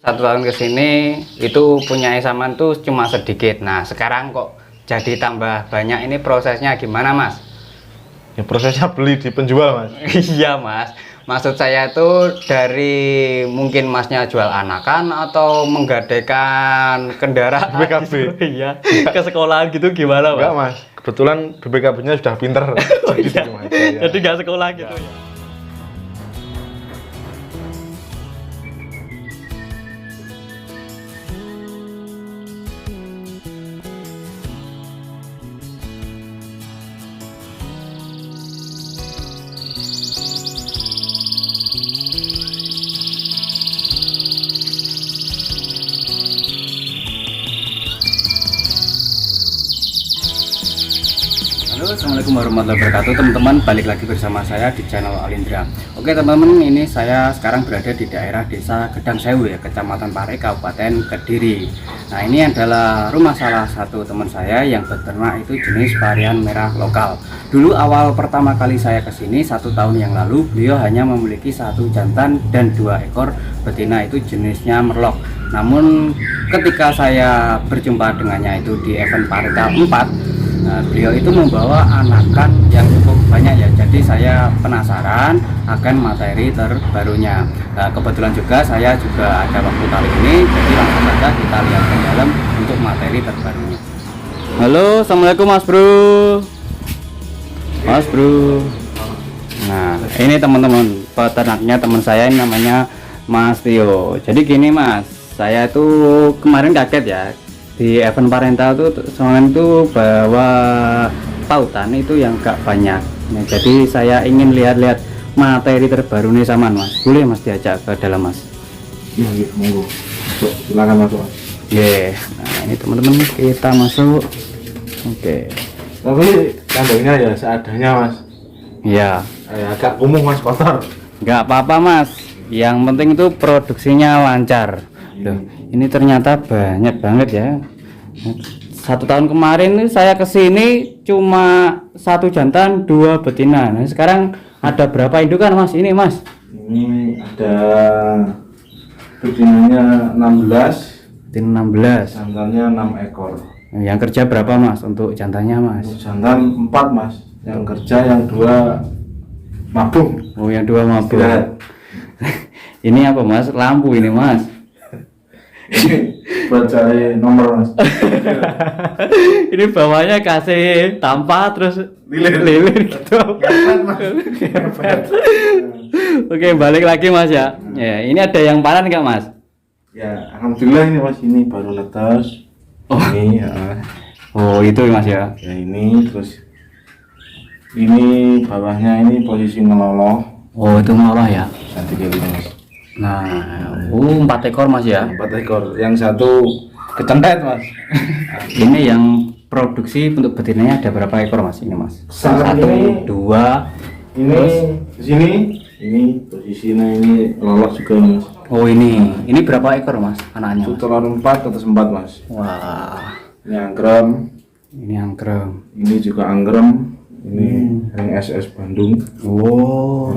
1 tahun ke sini itu punya Saman tuh cuma sedikit. Nah, sekarang kok jadi tambah banyak, ini prosesnya gimana, Mas? Ya prosesnya beli di penjual, Mas. Iya, Mas. Maksud saya tuh dari mungkin Masnya jual anakan atau menggadaikan kendaraan BKB. gitu, iya. Ke sekolahan gitu gimana, Mas? Enggak, Mas. Kebetulan BPKB-nya sudah pinter. Oh, iya. Gitu, Mas. Ya. Jadi nggak sekolah gitu ya. Halo, assalamualaikum warahmatullahi wabarakatuh teman-teman, balik lagi bersama saya di channel Alindra. Oke teman-teman, ini saya sekarang berada di daerah desa Gedang Sewu ya, Kecamatan Pare, Kabupaten Kediri. Nah, ini adalah rumah salah satu teman saya yang beternak itu jenis varian merah lokal. Dulu awal pertama kali saya kesini 1 tahun yang lalu, beliau hanya memiliki 1 jantan dan 2 ekor betina, itu jenisnya merlok. Namun ketika saya berjumpa dengannya itu di event Pareka 4, nah, beliau itu membawa anakan yang cukup banyak ya, jadi saya penasaran akan materi terbarunya. Nah, kebetulan juga saya juga ada waktu kali ini, jadi langsung saja kita lihat ke dalam untuk materi terbarunya. Halo, assalamualaikum Mas Bro. Mas Bro. Nah, ini teman-teman peternaknya teman saya, ini namanya Mas Tio. Jadi gini Mas, saya tuh kemarin kaget ya, di event parental tuh soalnya tuh bawa pautan itu yang gak banyak. Nah, jadi saya ingin lihat-lihat materi terbaru nih Saman Mas. Boleh Mas diajak ke dalam Mas? Iya, monggo. Masuk, silakan masuk, Mas. Yeah. Nah, ini teman-teman kita masuk. Oke. Tapi kandangnya ya seadanya, Mas. Iya. Agak kumuh, Mas, kotor. Nggak apa-apa Mas. Yang penting itu produksinya lancar. Loh, ini ternyata banyak banget ya. 1 tahun kemarin nih saya kesini cuma 1 jantan 2 betina. Nah, sekarang ada berapa indukan Mas ini Mas? Ini ada betinanya 16, Betina 16. jantannya 6 ekor. Nah, yang kerja berapa Mas untuk jantannya Mas? Untuk jantan 4, Mas. Yang kerja yang 2 mabung. Oh, yang 2 mabuk. Istirahat. Ini apa Mas? Lampu ini Mas. Buat cari nomor, Mas. Ini bawahnya kasih tanpa terus lilir gitu. Oke, balik lagi Mas ya. Ya, ini ada yang panen nggak Mas? Ya, alhamdulillah ini, Mas, ini baru netes. Oh. Ini ya. Oh, itu Mas ya. Ya ini terus ini bawahnya ini posisi ngeloloh. Oh, itu malah ya. Nanti kayak gini, Mas. Nah, 4 ekor Mas ya. 4 ekor, yang 1 kecentet, Mas. Ini yang produksi untuk betinanya ada berapa ekor Mas ini Mas? Saat 1, ini- 2. Ini di sini, ini posisinya ini lolos juga, Mas. Oh, ini berapa ekor Mas anaknya Itu Mas? telur 4 atau 4, Mas. Wah, Ini anggrem, ini anggrem. ini juga anggrem, ini ring SS Bandung. Oh,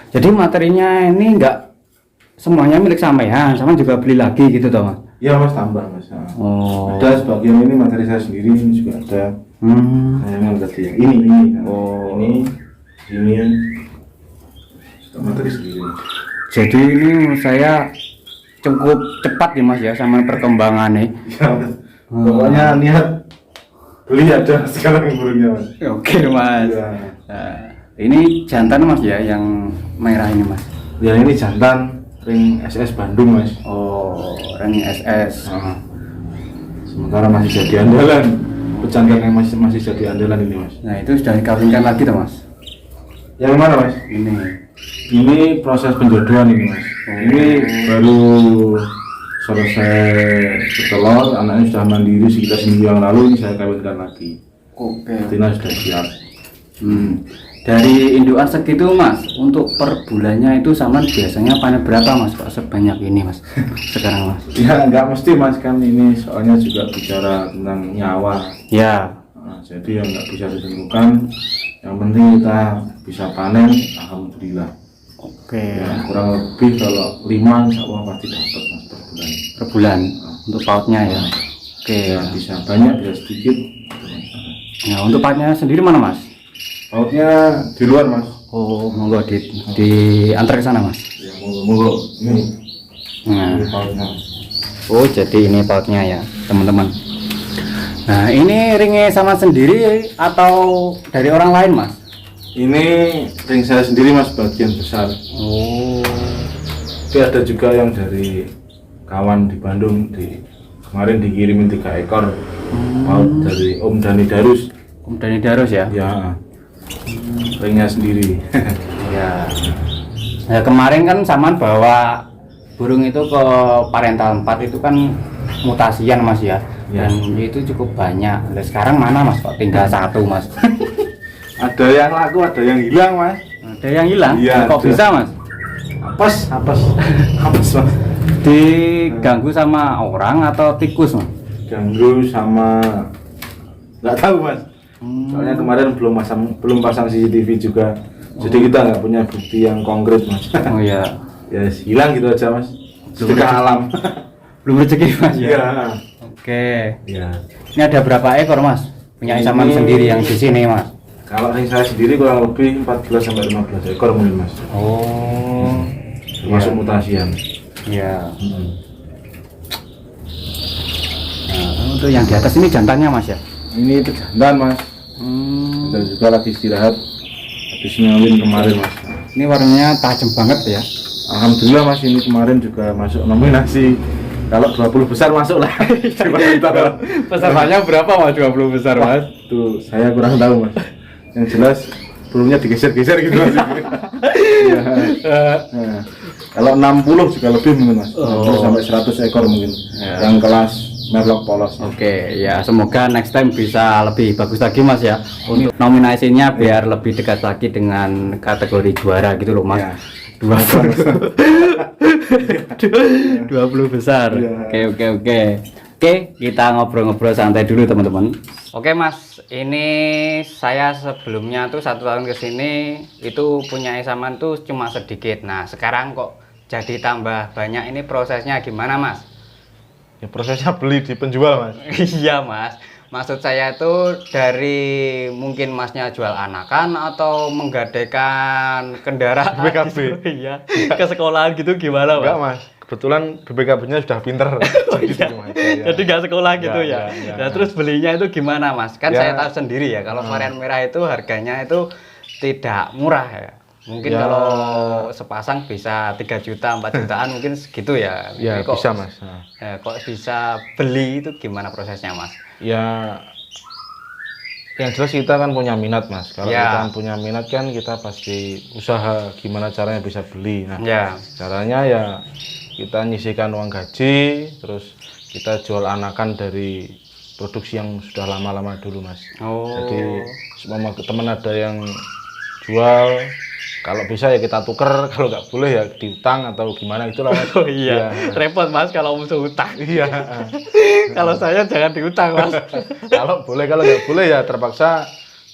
jadi materinya ini enggak semuanya milik sampean, sama juga beli lagi gitu toh Mas? Ya, Mas, tambah, Mas. Nah, Oh. ada sebagian ini materi saya sendiri, ini juga ada. Nah, yang tadi yang ini. Nah, Oh. ini materi sendiri. Jadi ini menurut saya cukup cepat ya Mas ya sama perkembangannya. Ya, Mas. Pokoknya niat beli ada sekarang burungnya, Mas. Oke Mas. Ya. Nah, ini jantan Mas ya yang merah ini Mas. Ya, ini jantan ring SS Bandung, Mas. Oh, ring SS. Nah, sementara masih jadi andalan. Pejantan yang masih jadi andalan ini, Mas. Nah, itu sudah dikawinkan lagi toh Mas? Yang mana, Mas? Ini proses penjodohan ini, Mas. Ini baru selesai bertelur, anaknya sudah mandiri sekitar seminggu yang lalu, ini saya kawinkan lagi. Oke. Betina sudah siap. Dari indukan segitu Mas, untuk per bulannya itu sama biasanya panen berapa Mas kok sebanyak ini Mas sekarang Mas? Ya, nggak mesti, Mas, kan ini soalnya juga bicara tentang nyawa. Ya. Nah, jadi yang nggak bisa ditentukan, yang penting kita bisa panen, alhamdulillah. Oke. Ya, kurang lebih kalau 5 insya Allah pasti dapat, Mas, per bulan. bulan untuk pautnya ya. Oke. Bisa banyak, bisa sedikit. Nah, untuk pautnya sendiri mana Mas? Pautnya di luar Mas. Oh, monggo di antar ke sana Mas. Ya, monggo ini. Nah, Ini pautnya. oh jadi ini pautnya ya teman-teman. Nah, ini ringnya sama sendiri atau dari orang lain Mas? Ini ring saya sendiri Mas, bagian besar. Oh. Tapi ada juga yang dari kawan di Bandung, kemarin dikirimin 3 ekor paut dari Om Dani Darus. Om Dani Darus ya? Ya, ringnya sendiri. Ya. Ya kemarin kan Saman bawa burung itu ke parental 4 itu kan mutasian Mas ya. Ya. Dan itu cukup banyak. Nah, sekarang mana Mas kok tinggal 1 Mas? Ada yang laku, ada yang hilang Mas. Ada yang hilang? Iya, Kok ada. bisa Mas? Apes Mas. Diganggu sama orang atau tikus Mas? Ganggu sama nggak tahu Mas. Soalnya kemarin belum pasang CCTV juga. Jadi kita nggak punya bukti yang konkret Mas. Oh iya. Ya hilang gitu aja Mas. Sedekah alam. Belum rezeki Mas ya? Iya. Oke. Iya. Ini ada berapa ekor Mas? Punya Saman Ini- sendiri yang di sini Mas? Kalau ring saya sendiri kurang lebih 14 sampai 15 ekor mungkin Mas. Oh. Termasuk mutasian. Iya. Nah, untuk yang di atas ini jantannya Mas ya? Ini itu jantan Mas. Dan juga lagi istirahat. Habis ngawin kemarin Mas. Ini warnanya tajam banget ya. Alhamdulillah Mas, ini kemarin juga masuk nominasi. Kalau 20 besar masuk lah. Pesertanya berapa Mas? 20 besar Mas? Tuh saya kurang tahu Mas. Yang jelas burungnya digeser-geser gitu Mas. Ya. Nah, kalau 60 juga lebih mungkin Mas. 60 sampai 100 ekor mungkin. Ya. Yang kelas merlok polos. Oke, ya semoga next time bisa lebih bagus lagi Mas ya. Untuk nominasinya biar lebih dekat lagi dengan kategori juara gitu loh Mas. Ya. 20 besar. Ya. Oke, kita ngobrol-ngobrol santai dulu teman-teman. Oke Mas, ini saya sebelumnya tuh 1 tahun ke sini itu punya Saman tuh cuma sedikit. Nah, sekarang kok jadi tambah banyak, ini prosesnya gimana Mas? Ya prosesnya beli di penjual Mas. Iya Mas, maksud saya itu dari mungkin Masnya jual anakan atau menggadaikan kendaraan BKB. gitu, iya, ke sekolahan gitu gimana Mas? Enggak Mas, kebetulan BPKB-nya sudah pinter. Jadi cuma itu, ya. Jadi nggak sekolah gitu ya. Ya. Nah terus belinya itu gimana Mas? Kan Ya. saya tahu sendiri ya kalau varian merah itu harganya itu tidak murah ya. Mungkin Ya. kalau sepasang bisa 3 juta, 4 jutaan mungkin segitu ya. Ya Ini kok, bisa Mas. Nah, kok bisa beli itu gimana prosesnya Mas? ya yang jelas kita kan punya minat Mas. Kalau Ya. kita punya minat kan kita pasti usaha gimana caranya bisa beli. Nah, Ya. caranya ya kita nyisihkan uang gaji, terus kita jual anakan dari produksi yang sudah lama-lama dulu Mas. Oh. Jadi semua teman ada yang jual, kalau bisa ya kita tuker, kalau nggak boleh ya diutang atau gimana itulah Mas. Oh iya, Ya. repot Mas kalau musuh utang. Iya. Kalau saya jangan diutang Mas. Kalau boleh, kalau nggak boleh ya terpaksa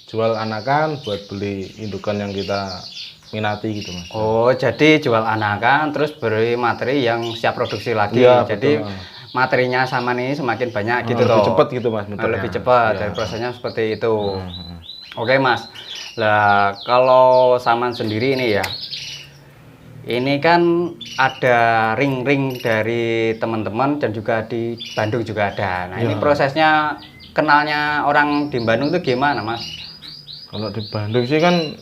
jual anakan buat beli indukan yang kita minati gitu Mas. Oh, jadi jual anakan terus beri materi yang siap produksi lagi. Iya, Jadi betul. materinya sama nih semakin banyak gitu lebih toh. cepat gitu Mas muternya. Lebih cepat Iya. dari prosesnya seperti itu. Oke Mas. Lah kalau Saman sendiri ini ya. Ini kan ada ring-ring dari teman-teman dan juga di Bandung juga ada. Nah, ini Ya. prosesnya kenalnya orang di Bandung itu gimana, Mas? Kalau di Bandung sih kan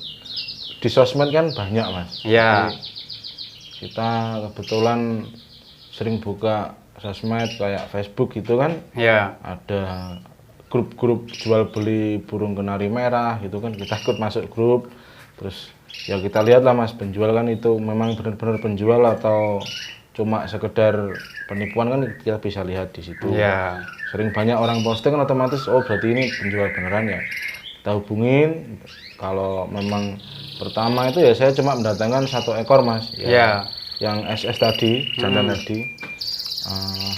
di sosmed kan banyak Mas. Ya. Jadi kita kebetulan sering buka sosmed kayak Facebook gitu kan, Ya. ada grup-grup jual beli burung kenari merah gitu kan, kita ikut masuk grup, terus ya kita lihat lah Mas, penjual kan itu memang benar-benar penjual atau cuma sekedar penipuan kan kita bisa lihat di situ. Ya. Sering banyak orang posting kan otomatis oh berarti ini penjual beneran ya. Kita hubungin, kalau memang pertama itu ya saya cuma mendatangkan 1 ekor Mas. Ya. Yang SS tadi, jantan tadi.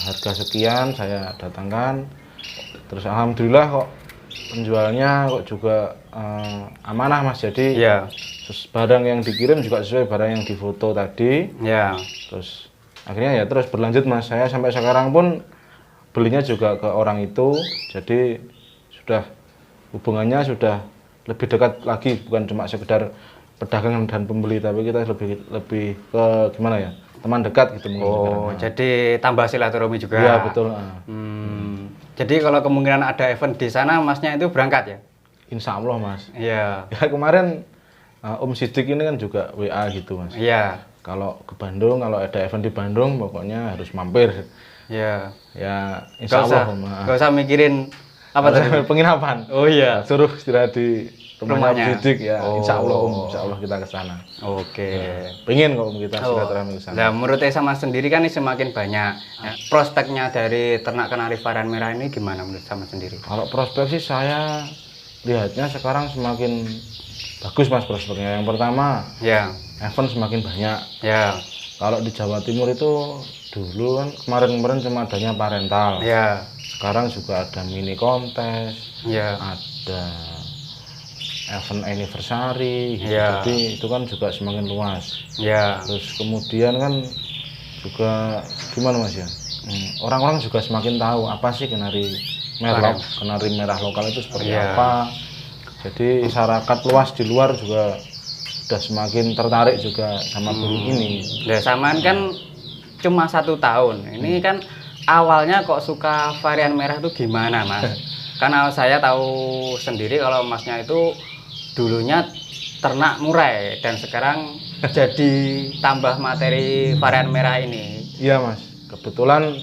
Harga sekian saya datangkan. Terus alhamdulillah kok penjualnya kok juga amanah Mas. Jadi Ya. barang yang dikirim juga sesuai barang yang difoto tadi. Ya. Terus akhirnya ya terus berlanjut Mas, saya sampai sekarang pun belinya juga ke orang itu, jadi sudah hubungannya sudah lebih dekat lagi, bukan cuma sekedar pedagang dan pembeli, tapi kita lebih ke gimana ya, teman dekat gitu mungkin. Oh, jadi tambah silaturahmi juga. Iya betul. Jadi kalau kemungkinan ada event di sana, Masnya itu berangkat ya? Insya Allah Mas. Iya. Ya kemarin Om Sidik ini kan juga WA gitu Mas. Iya. Kalau ke Bandung, kalau ada event di Bandung, pokoknya harus mampir. Iya. Ya Insya Allah. Gak usah mikirin apa tadi? Penginapan. Oh iya. Suruh istirahat di rumahnya Om Sidik ya. Oh. Insya Allah Insya Allah kita ke sana. Oke. Pengen kok kita silaturahmi ke sana. Nah, menurut Esa Mas sendiri kan ini semakin banyak. Ya, prospeknya dari ternak kenari varian merah ini gimana menurut Sama sendiri? Kalau prospek sih saya lihatnya sekarang semakin bagus Mas prospeknya. Yang pertama, Ya. event semakin banyak. Ya. Kalau di Jawa Timur itu dulu kan kemarin-kemarin cuma adanya parental. Ya. Sekarang juga ada mini kontes, Ya. ada event anniversary, gitu. Ya. Jadi itu kan juga semakin luas. Ya. Terus kemudian kan juga gimana Mas ya? Orang-orang juga semakin tahu apa sih kenari merah, kenari merah lokal itu seperti Ya. apa. Jadi masyarakat luas di luar juga sudah semakin tertarik juga sama burung ini. Nah, Samaan kan cuma 1 tahun. Ini kan awalnya kok suka varian merah itu gimana, Mas? Karena saya tahu sendiri kalau Masnya itu dulunya ternak murai dan sekarang jadi tambah materi varian merah ini. Iya Mas, kebetulan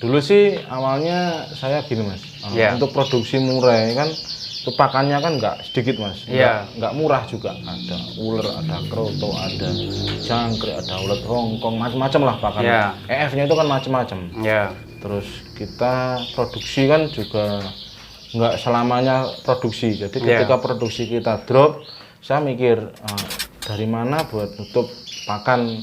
dulu sih awalnya saya gini Mas, Iya. untuk produksi murai kan itu pakannya kan nggak sedikit Mas, Iya. nggak murah juga, ada ular, ada kroto, ada jangkrik, ada ulat hongkong, macam-macam lah pakan. Iya. EF-nya itu kan macam-macam. Ya. Terus kita produksi kan juga nggak selamanya produksi, jadi Iya. ketika produksi kita drop, saya mikir dari mana buat nutup pakan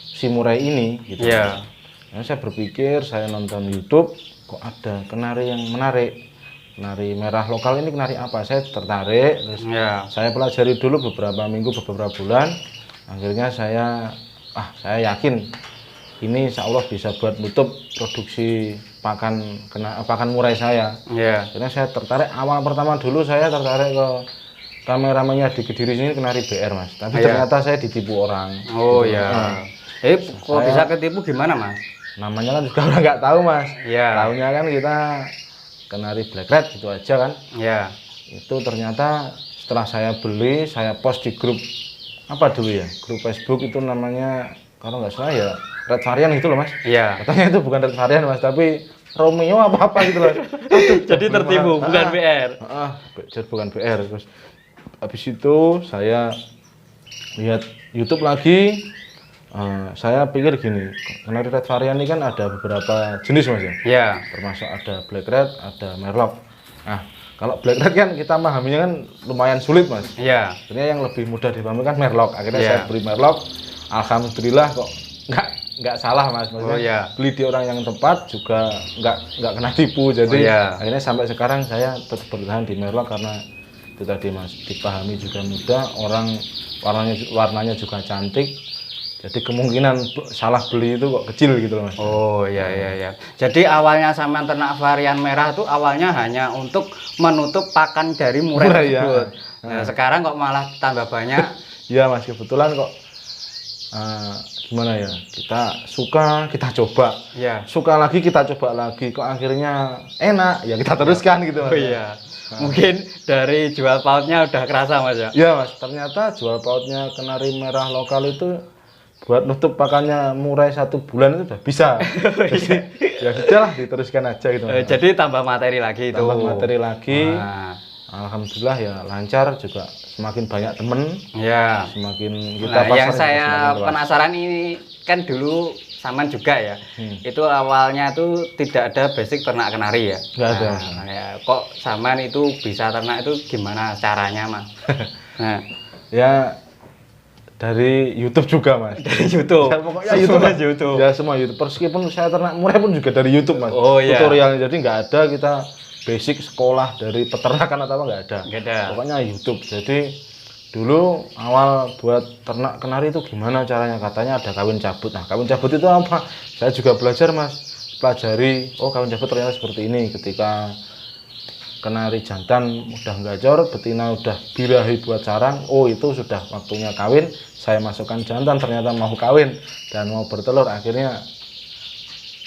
si murai ini gitu. Iya. Nah, saya berpikir, saya nonton YouTube, kok ada kenari yang menarik. Kenari merah lokal ini kenari apa? Saya tertarik, terus Ya. saya pelajari dulu beberapa minggu, beberapa bulan. Akhirnya saya yakin ini insya Allah bisa buat nutup produksi pakan murai saya. Ya. Akhirnya saya tertarik, awal pertama dulu saya tertarik ke kameramennya di Kediri sini kenari BR Mas. Tapi Iya. ternyata saya ditipu orang. Oh Gitu. ya. Nah, Kok bisa ketipu gimana, Mas? namanya kan juga orang nggak tahu Mas. Iya. Tahunya kan kita kenari black red gitu aja kan. Ya. Itu ternyata setelah saya beli, saya post di grup apa dulu ya, grup Facebook itu namanya kalau nggak salah ya red varian gitu loh Mas. Iya. Katanya itu bukan red varian Mas, tapi Romeo apa gitu loh. Jadi tertipu, bukan BR. Jadi bukan BR. Terus habis itu saya lihat YouTube lagi. Saya pikir gini, kenari red varian ini kan ada beberapa jenis Mas ya. Ya. Termasuk ada black red, ada merlot. Nah, kalau black red kan kita memahaminya kan lumayan sulit Mas. Ya. Sebenarnya yang lebih mudah dipahami kan merlot. Akhirnya Iya. saya beli merlot. Alhamdulillah kok nggak salah Mas. Maksudnya Oh, iya. beli di orang yang tepat juga nggak kena tipu. Jadi Oh, iya. akhirnya sampai sekarang saya tetap bertahan di merlot karena itu tadi Mas, dipahami juga mudah, orang warnanya juga cantik. Jadi kemungkinan salah beli itu kok kecil gitu loh Mas. Oh iya iya iya. Jadi awalnya sama ternak varian merah itu awalnya hanya untuk menutup pakan dari murai Murai, ya. tersebut. Nah, sekarang kok malah tambah banyak. Iya Mas, kebetulan kok gimana ya, kita suka kita coba, Ya. suka lagi kita coba lagi, kok akhirnya enak ya kita teruskan gitu Mas. Oh iya. Mungkin dari jual pautnya udah kerasa Mas ya. Iya Mas, ternyata jual pautnya kenari merah lokal itu buat nutup pakannya murai 1 bulan itu udah bisa. Jadi ya sudahlah diteruskan aja gitu Mas. Jadi tambah materi lagi itu. Tambah materi lagi. Nah, Alhamdulillah ya lancar juga, semakin banyak temen, ya. semakin kita Nah, yang pasar juga saya semakin luas. penasaran ini kan dulu Saman juga ya. Itu awalnya tuh tidak ada basic ternak kenari ya. Nggak ada. Nah, ya, kok Saman itu bisa ternak itu gimana caranya Mas? Nah, Ya dari YouTube juga Mas. dari YouTube. Ya, pokoknya YouTube, Mas. YouTube. Ya semua YouTube. Meskipun saya ternak murai pun juga dari YouTube Mas. Oh, iya. Tutorialnya, jadi nggak ada kita basic sekolah dari peternakan atau apa nggak ada. Nggak ada. Pokoknya YouTube. Jadi dulu awal buat ternak kenari itu gimana caranya, katanya ada kawin cabut. Nah, kawin cabut itu apa? Saya juga belajar Mas, pelajari, oh kawin cabut ternyata seperti ini. Ketika kenari jantan udah gacor, betina udah birahi buat sarang, oh itu sudah waktunya kawin. Saya masukkan jantan, ternyata mau kawin dan mau bertelur, akhirnya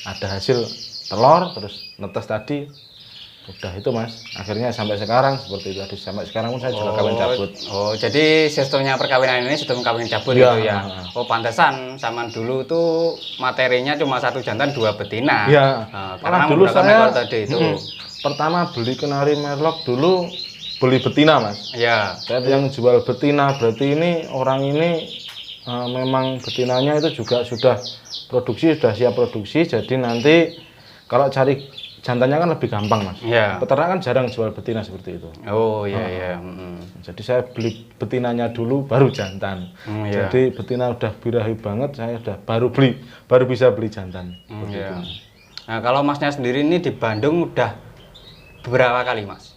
ada hasil telur, terus netes tadi. Udah itu Mas, akhirnya sampai sekarang seperti itu. Sampai sekarang pun saya juga kawin cabut. Oh, jadi sistemnya perkawinan ini sistem kawin cabut Iya. gitu ya. Oh, pantesan zaman dulu tuh materinya cuma 1 jantan 2 betina. Iya. Nah, Malah karena dulu menggunakan saya metode tadi itu. pertama beli kenari merlok dulu beli betina Mas. Ya. Saya yang jual betina, berarti ini orang ini memang betinanya itu juga sudah siap produksi. Jadi nanti kalau cari jantannya kan lebih gampang Mas. Iya. Peternak kan jarang jual betina seperti itu. Oh iya iya. Jadi saya beli betinanya dulu baru jantan. Iya. Jadi betina udah birahi banget, saya udah baru bisa beli jantan. Iya. Nah, kalau Masnya sendiri ini di Bandung udah berapa kali Mas?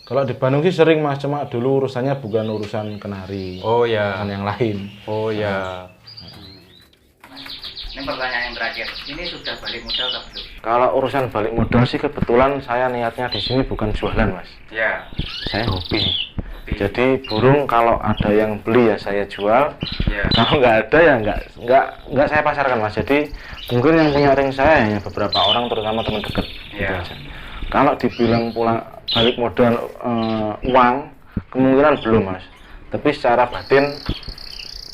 Kalau di Bandung sih sering Mas, cuma dulu urusannya bukan urusan kenari. Oh ya. Urusan yang lain. Oh ya. Ini pertanyaan yang terakhir. Ini sudah balik modal atau belum? Kalau urusan balik modal sih kebetulan saya niatnya di sini bukan jualan Mas. Ya. Saya hobi. Jadi burung kalau ada yang beli ya saya jual. Ya. Kalau nggak ada ya nggak saya pasarkan Mas. Jadi mungkin yang punya ring saya hanya beberapa orang, terutama teman dekat. Gitu Ya. aja. Kalau dibilang pulang balik modal uang, kemungkinan belum Mas. Tapi secara batin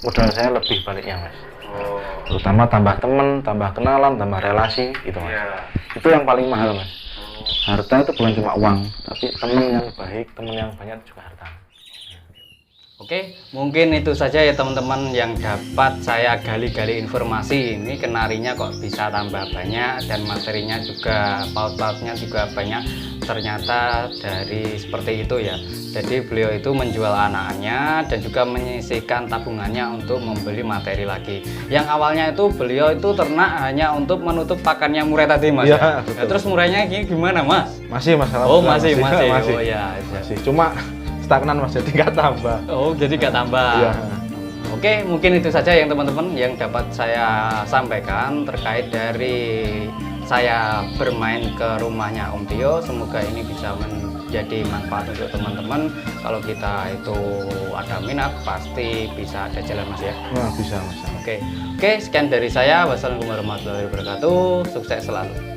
modal saya lebih baliknya Mas. Oh. Terutama tambah teman, tambah kenalan, tambah relasi gitu Mas. Ya. Itu yang paling mahal Mas. Harta itu bukan cuma uang, tapi teman yang baik, teman yang banyak juga harta. Oke, mungkin itu saja ya teman-teman yang dapat saya gali-gali informasi. Ini kenarinya kok bisa tambah banyak dan materinya juga, paut-pautnya juga banyak. Ternyata dari seperti itu ya. Jadi beliau itu menjual anaknya dan juga menyisihkan tabungannya untuk membeli materi lagi. Yang awalnya itu beliau itu ternak hanya untuk menutup pakannya murai tadi Mas. Iya, Ya? betul. Nah, terus murainya gimana Mas? Masih masalah. Oh masih. masih. Oh ya. Masih. Cuma stagnan Mas, jadi nggak tambah. Oh jadi nggak tambah. Iya. Oke, mungkin itu saja yang teman-teman yang dapat saya sampaikan terkait dari saya bermain ke rumahnya Om Tio. Semoga ini bisa menjadi manfaat untuk teman-teman. Kalau kita itu ada minat, pasti bisa ada jalan Mas ya. Nah, bisa Mas. Oke, sekian dari saya. Wassalamualaikum warahmatullahi wabarakatuh. Sukses selalu.